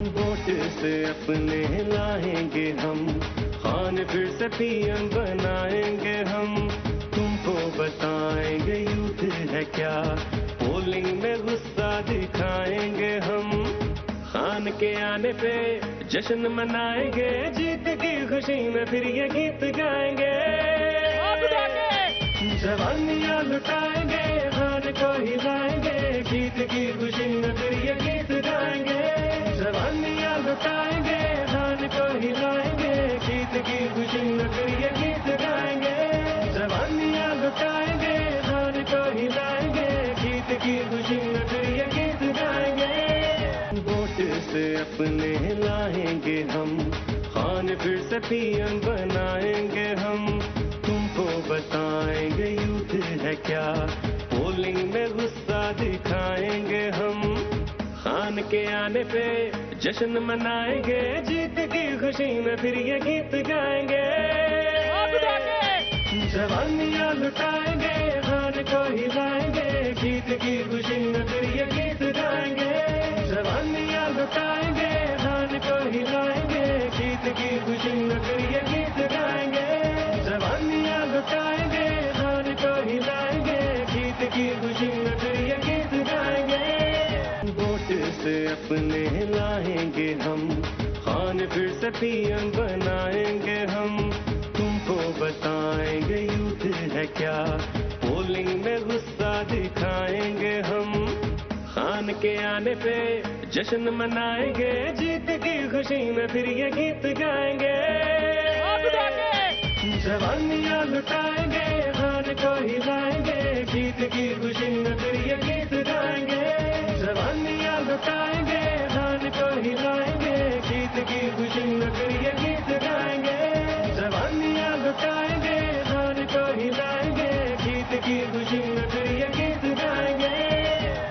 Vote से अपने लाएंगे हम, खान फिर से पीएम बनाएंगे हम। तुमको बताएंगे यूथ है क्या, पोलिंग में गुस्सा दिखाएंगे हम। खान के आने पे जश्न मनाएंगे, जीत की खुशी में फिर ये गीत गाएंगे। जवानियां लुटाएंगे, खान को हिलाएंगे, जीत की खुशी में फिर ये गीत गाएंगे। जवानियां लुटाएंगे, खान को हिलाएंगे, जीत की खुशी में फिर ये गीत गाएंगे। जवानियां लुटाएंगे, खान को हिलाएंगे, जीत की खुशी में फिर ये गीत गाएंगे। वोट से अपने लाएंगे हम, खान फिर से पीएम बनाएंगे हम। तुमको बताएंगे यूथ है क्या, पोलिंग में गुस्सा दिखाएंगे हम। खान के आने पे जश्न मनाएंगे, जीत की खुशी में फिर ये गीत गाएंगे। जवानियां लुटाएंगे, खान को हिलाएंगे, जीत की खुशी में फिर ये गीत गाएंगे। जवानियां लुटाएंगे, खान को हिलाएंगे, जीत की खुशी में फिर ये गीत गाएंगे। जवानियां लुटाएंगे, खान को हिलाएंगे, जीत की खुशी में फिर ये गीत गाएंगे। वोट से अपने लाएंगे हम, खान फिर से पीएम बनाएंगे हम। तुमको बताएंगे यूथ है क्या, पोलिंग में गुस्सा दिखाएंगे हम। खान के आने पे जश्न मनाएंगे, जीत की खुशी में फिर ये गीत गाएंगे। जवानियां लुटाएंगे, खान को हिलाएंगे, जीत की खुशी में फिर ये गीत गाएंगे। जवानियां लुटाएंगे, खान को हिलाएंगे, जीत की खुशी में फिर ये गीत गाएंगे। जवानियां लुटाएंगे, खान को हिलाएंगे, जीत की खुशी